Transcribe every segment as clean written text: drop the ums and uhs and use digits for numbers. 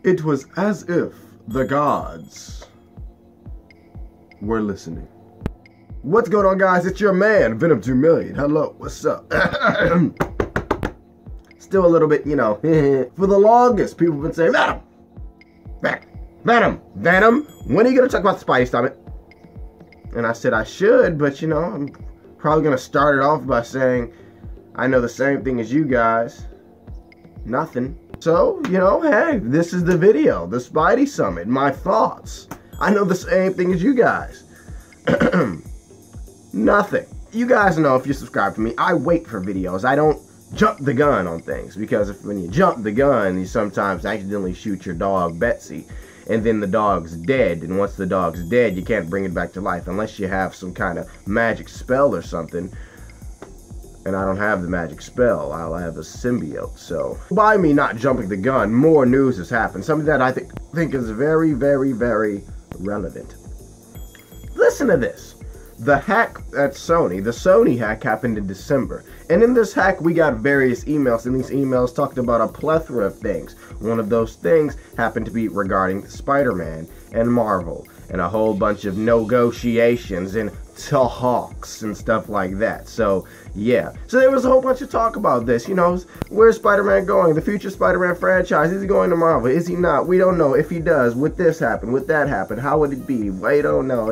It was as if the gods were listening. What's going on, guys? It's your man, Venom 2 Million. Hello, what's up? Still a little bit, you know, for the longest, people have been saying, Venom, when are you going to talk about the Spidey Summit? And I said I should, but, you know, I'm probably going to start it off by saying I know the same thing as you guys. Nothing. So, you know, hey, this is the video, the Spidey Summit, my thoughts. I know the same thing as you guys. Nothing. You guys know, if you subscribe to me, I wait for videos. I don't jump the gun on things, because when you jump the gun, you sometimes accidentally shoot your dog Betsy, and then the dog's dead, and once the dog's dead, you can't bring it back to life unless you have some kind of magic spell or something. And I don't have the magic spell. I'll have a symbiote. So by me not jumping the gun, more news has happened. Something that I think is very, very, very relevant. Listen to this. The hack at Sony, the Sony hack, happened in December. And in this hack, we got various emails, and these emails talked about a plethora of things. One of those things happened to be regarding Spider-Man and Marvel, and a whole bunch of negotiations and talks and stuff like that. So, yeah. So there was a whole bunch of talk about this, you know, where's Spider-Man going? The future Spider-Man franchise, is he going to Marvel? Is he not? We don't know. If he does, would this happen? Would that happen? How would it be? We don't know.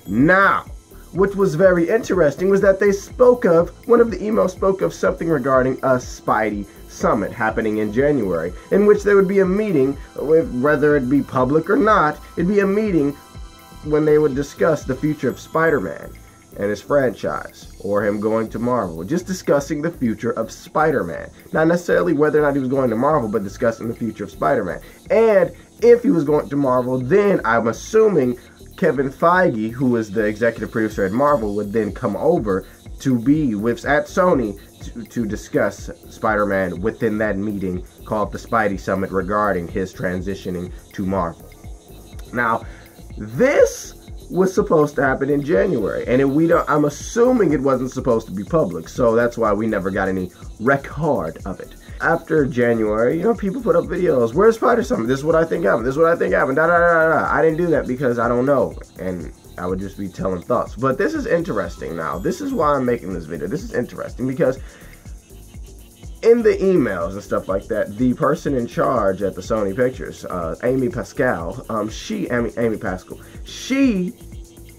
Now, what was very interesting was that they spoke of, one of the emails spoke of something regarding a Spidey Summit happening in January, in which there would be a meeting, whether it be public or not, it'd be a meeting when they would discuss the future of Spider-Man and his franchise, or him going to Marvel. Just discussing the future of Spider-Man. Not necessarily whether or not he was going to Marvel, but discussing the future of Spider-Man. And if he was going to Marvel, then I'm assuming Kevin Feige, who is the executive producer at Marvel, would then come over to be with at Sony to discuss Spider-Man within that meeting called the Spidey Summit regarding his transitioning to Marvel. Now, this was supposed to happen in January, and I'm assuming it wasn't supposed to be public, so that's why we never got any record of it. After January, you know, people put up videos. Where's Spider Summit? This is what I think happened. This is what I think happened. I didn't do that because I don't know, and I would just be telling thoughts. But this is interesting now. This is why I'm making this video. This is interesting because in the emails and stuff like that, the person in charge at the Sony Pictures, Amy Pascal, Amy Pascal, she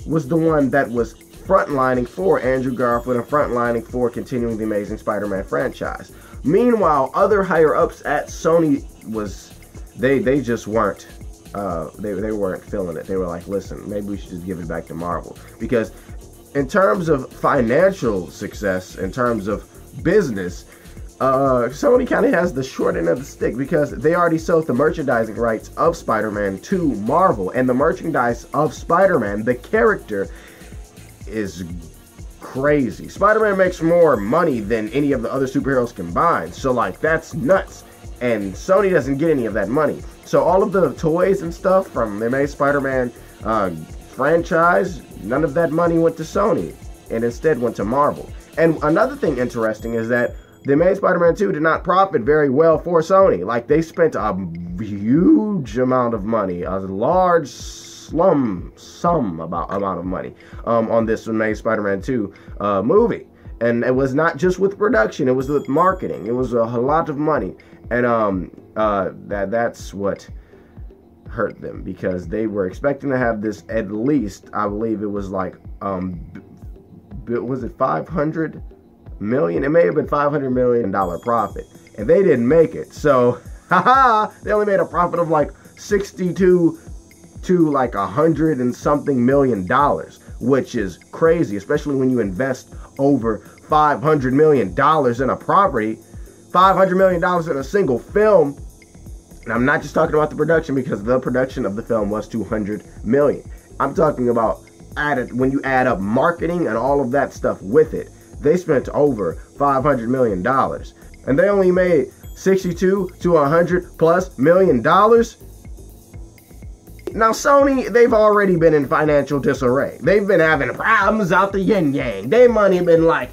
was the one that was frontlining for Andrew Garfield and frontlining for continuing the Amazing Spider-Man franchise. Meanwhile, other higher-ups at Sony they just weren't, they weren't feeling it. They were like, listen, maybe we should just give it back to Marvel. Because in terms of financial success, in terms of business, Sony kind of has the short end of the stick, because they already sold the merchandising rights of Spider-Man to Marvel, and the merchandise of Spider-Man, the character, is crazy. Spider-Man makes more money than any of the other superheroes combined, so like that's nuts, and Sony doesn't get any of that money. So all of the toys and stuff from the Amazing Spider-Man franchise, none of that money went to Sony, and instead went to Marvel. And another thing interesting is that the Amazing Spider-Man 2 did not profit very well for Sony. Like, they spent a huge amount of money, a large amount of money on this Amazing Spider-Man 2 movie. And it was not just with production, it was with marketing. It was a lot of money. And that's what hurt them, because they were expecting to have this at least, I believe it was like, was it 500 million? It may have been $500 million profit, and they didn't make it. So, they only made a profit of like 62 to like 100 and something million dollars, which is crazy, especially when you invest over $500 million in a property, $500 million in a single film. And I'm not just talking about the production, because the production of the film was $200 million. I'm talking about when you add up marketing and all of that stuff with it. They spent over $500 million, and they only made 62 to 100 plus million dollars. Now Sony, they've already been in financial disarray. They've been having problems out the yin yang. Their money been like,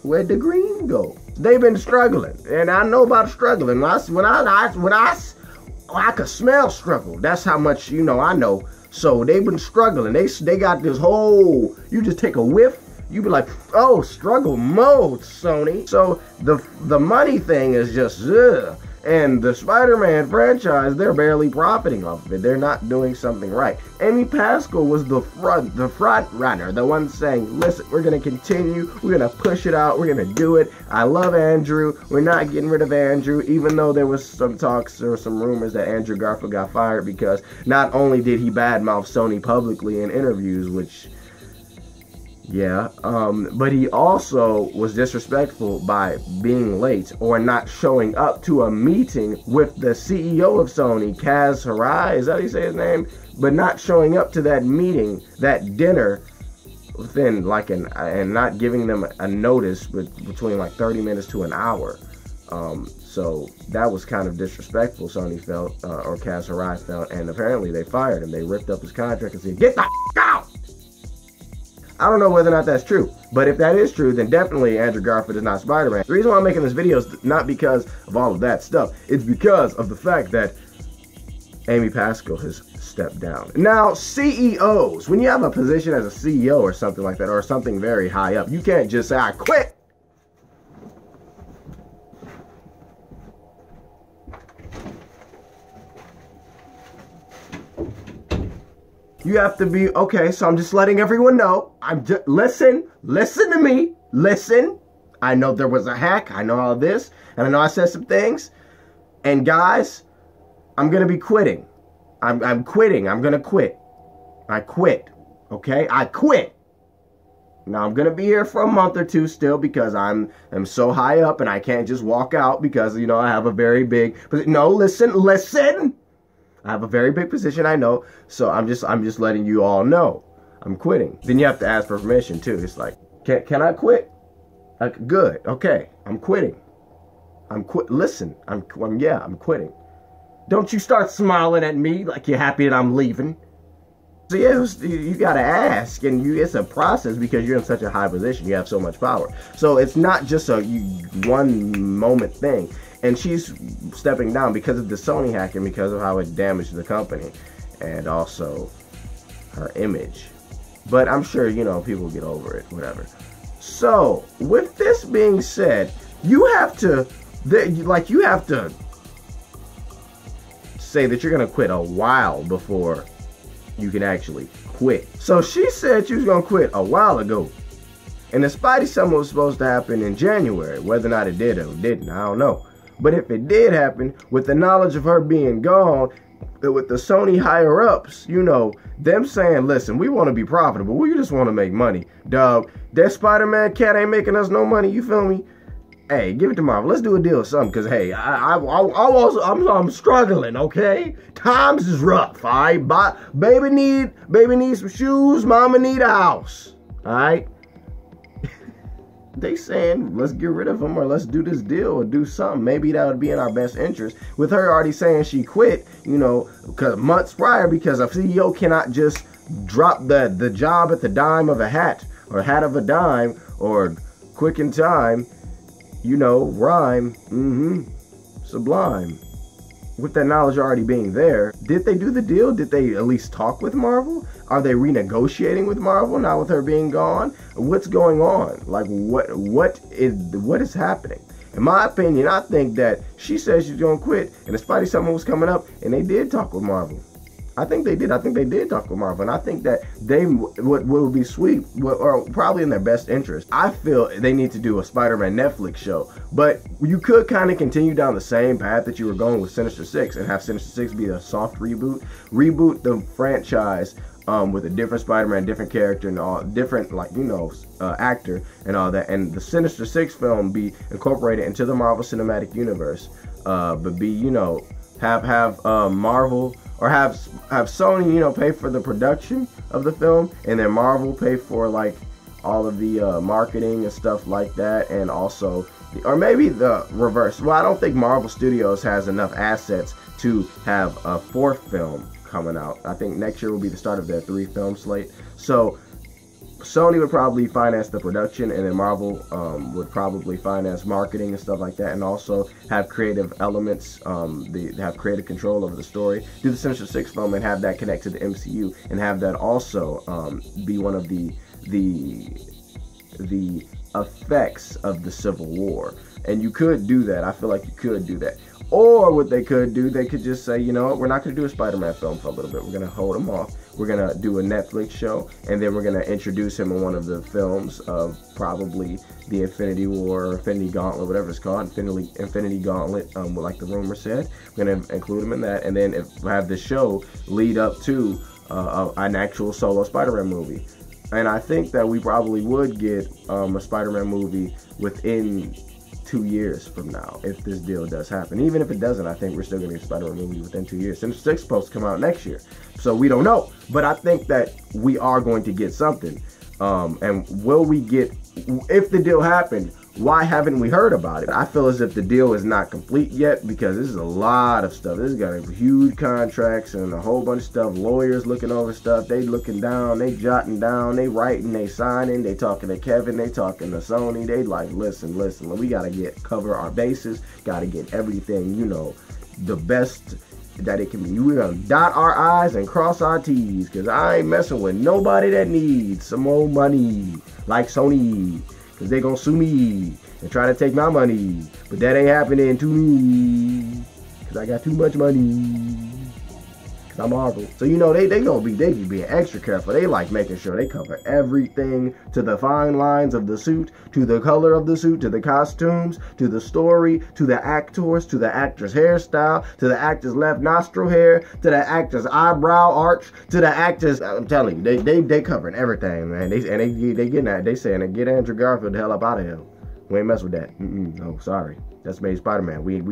Where'd the green go? They've been struggling, and I know about struggling. I could smell struggle. That's how much, you know, I know. So they've been struggling. They got this whole, you just take a whiff, you be like, oh, struggle mode, Sony. So the money thing is just, ugh. And the Spider-Man franchise, they're barely profiting off of it. They're not doing something right. Amy Pascal was the front runner, the one saying, listen, we're going to continue. We're going to push it out. We're going to do it. I love Andrew. We're not getting rid of Andrew, even though there was some talks or some rumors that Andrew Garfield got fired because not only did he badmouth Sony publicly in interviews, which... yeah, but he also was disrespectful by being late or not showing up to a meeting with the CEO of Sony, Kaz Hirai, is that how you say his name? But not showing up to that meeting, that dinner, within like and not giving them a notice between like 30 minutes to an hour. So that was kind of disrespectful, Sony felt, or Kaz Hirai felt, and apparently they fired him. They ripped up his contract and said, get the f*** out! I don't know whether or not that's true, but if that is true, then definitely Andrew Garfield is not Spider-Man. The reason why I'm making this video is not because of all of that stuff. It's because of the fact that Amy Pascal has stepped down. Now, CEOs, when you have a position as a CEO or something like that, or something very high up, you can't just say, I quit. You have to be, okay, so I'm just letting everyone know. Listen to me, listen. I know there was a hack, I know all this, and I know I said some things. And guys, I'm gonna be quitting. I'm quitting, I'm gonna quit. I quit, okay? I quit. Now I'm gonna be here for a month or two still because I'm so high up and I can't just walk out because, you know, I have a very big, no, listen. I have a very big position, I know, so I'm just letting you all know I'm quitting. Then you have to ask for permission too. It's like, can I quit? Good, okay, I'm quitting. Listen, I'm quitting. Don't you start smiling at me like you're happy that I'm leaving. So yeah, you gotta ask, and it's a process because you're in such a high position. You have so much power. So it's not just a one moment thing. And she's stepping down because of the Sony hack and because of how it damaged the company and also her image. But I'm sure, you know, people get over it, whatever. So with this being said, you have to say that you're gonna quit a while before you can actually quit. So she said she was gonna quit a while ago. And the Spidey summit was supposed to happen in January. Whether or not it did or didn't, I don't know. But if it did happen, with the knowledge of her being gone, with the Sony higher-ups, you know, them saying, listen, we want to be profitable. We just want to make money. Dog, that Spider-Man cat ain't making us no money, you feel me? Hey, give it to Marvel. Let's do a deal or something, because, hey, I'm struggling, okay? Times is rough, all right? Baby need some shoes. Mama need a house, all right? They saying, let's get rid of him or let's do this deal or do something. Maybe that would be in our best interest. With her already saying she quit, you know, months prior, because a CEO cannot just drop the job at the dime of a hat or hat of a dime or quick in time, you know, rhyme, sublime. With that knowledge already being there, did they do the deal? Did they at least talk with Marvel? Are they renegotiating with Marvel now with her being gone? What's going on? Like, what is happening? In my opinion, I think that she said she's gonna quit, and the Spidey summit was coming up, and they did talk with Marvel. I think they did. I think they did talk with Marvel, and I think that they would be sweet, or probably in their best interest. I feel they need to do a Spider-Man Netflix show, but you could kind of continue down the same path that you were going with Sinister Six, and have Sinister Six be a soft reboot the franchise with a different Spider-Man, different character, and all different, like, you know, actor and all that, and the Sinister Six film be incorporated into the Marvel Cinematic Universe, but be, you know, have Marvel. Or have Sony, you know, pay for the production of the film, and then Marvel pay for like all of the marketing and stuff like that, and also, or maybe the reverse. Well, I don't think Marvel Studios has enough assets to have a fourth film coming out. I think next year will be the start of their 3-film slate. So Sony would probably finance the production, and then Marvel would probably finance marketing and stuff like that, and also have creative elements. They have creative control over the story. Do the Sinister Six film and have that connect to the MCU, and have that also be one of the effects of the Civil War. And you could do that. I feel like you could do that. Or what they could do, they could just say, you know what, we're not going to do a Spider-Man film for a little bit. We're going to hold him off. We're going to do a Netflix show, and then we're going to introduce him in one of the films of probably the Infinity War, or Infinity Gauntlet, whatever it's called, Infinity Gauntlet, like the rumor said. We're going to include him in that, and then have the show lead up to an actual solo Spider-Man movie. And I think that we probably would get a Spider-Man movie within 2 years from now, if this deal does happen. Even if it doesn't, I think we're still going to get a Spider-Man movie within 2 years. Sinister Six is supposed to come out next year, so we don't know. But I think that we are going to get something. And will we get, if the deal happened, why haven't we heard about it? I feel as if the deal is not complete yet, because this is a lot of stuff. This has got huge contracts and a whole bunch of stuff. Lawyers looking over stuff. They looking down. They jotting down. They writing. They signing. They talking to Kevin. They talking to Sony. They like, listen, we got to cover our bases. Got to get everything, you know, the best that it can be. We're going to dot our I's and cross our T's, because I ain't messing with nobody that needs some more money like Sony. Because they gonna sue me and try to take my money. But that ain't happening to me. Because I got too much money. Because I'm Marvel. So, you know, they be being extra careful. They like making sure they cover everything, to the fine lines of the suit, to the color of the suit, to the costumes, to the story, to the actors, to the actor's hairstyle, to the actor's left nostril hair, to the actor's eyebrow arch, to the actor's, I'm telling you, they covering everything, man. They getting that. They saying, get Andrew Garfield the hell up out of here. We ain't mess with that. No, sorry. That's made Spider-Man. We ain't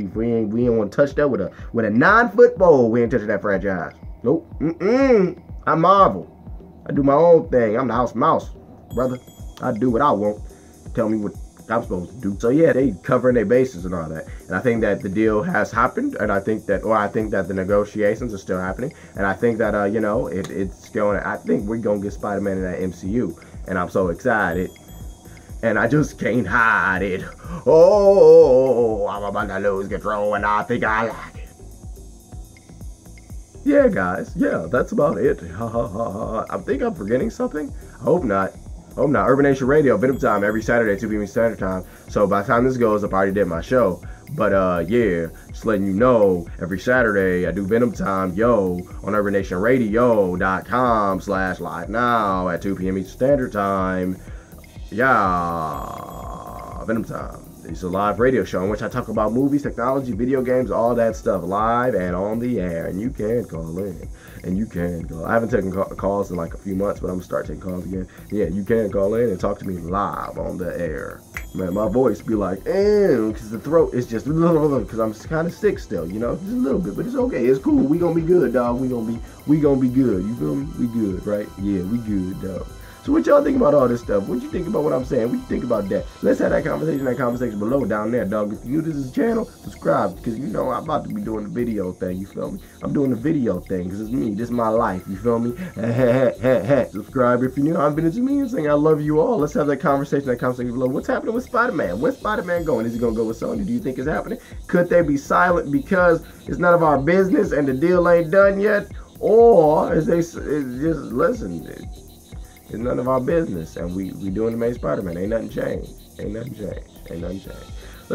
want to touch that with a 9-foot pole. We ain't touching that franchise. Nope. I'm Marvel. I do my own thing. I'm the house mouse, brother. I do what I want. Tell me what I'm supposed to do. So yeah, they covering their bases and all that. And I think that the deal has happened, and I think that the negotiations are still happening. And I think that you know, it's going. I think we're gonna get Spider-Man in that MCU, and I'm so excited. And I just can't hide it. Oh, I'm about to lose control, and I think I like it. Yeah, guys. Yeah, that's about it. I think I'm forgetting something. I hope not. Urban Nation Radio, Venom time, every Saturday, 2 p.m. Standard Time. So by the time this goes up, I already did my show. But yeah, just letting you know, every Saturday I do Venom time, on urbannationradio.com/live now at 2 p.m. Eastern Standard Time. Yeah, Venom time. It's a live radio show in which I talk about movies, technology, video games, all that stuff, live and on the air. And you can call in. And you can call. I haven't taken calls in like a few months, but I'm going to start taking calls again. Yeah, you can call in and talk to me live on the air. Man, my voice be like, because the throat is just, because I'm kind of sick still, you know, just a little bit, but it's okay. It's cool. We going to be good, dog. We going to be good. You feel me? We good, right? Yeah, we good, dog. So what y'all think about all this stuff? What you think about what I'm saying? What you think about that? Let's have that conversation below down there, dog. If you're new to this channel, subscribe, because you know I'm about to be doing the video thing, you feel me? I'm doing the video thing, because it's me. This is my life, you feel me? Subscribe if you're new. I've been into me and saying I love you all. Let's have that conversation below. What's happening with Spider-Man? Where's Spider-Man going? Is he going to go with Sony? Do you think it's happening? Could they be silent because it's none of our business and the deal ain't done yet? Or is they just, listen, it's none of our business, and we doing the main Spider-Man. Ain't nothing changed. Let's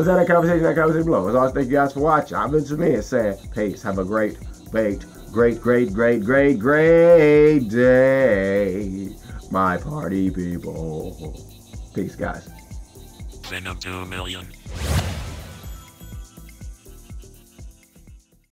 have that conversation below. As always, thank you guys for watching. I've been Samir saying, peace. Have a great day, my party people. Peace, guys. Venom 2 million.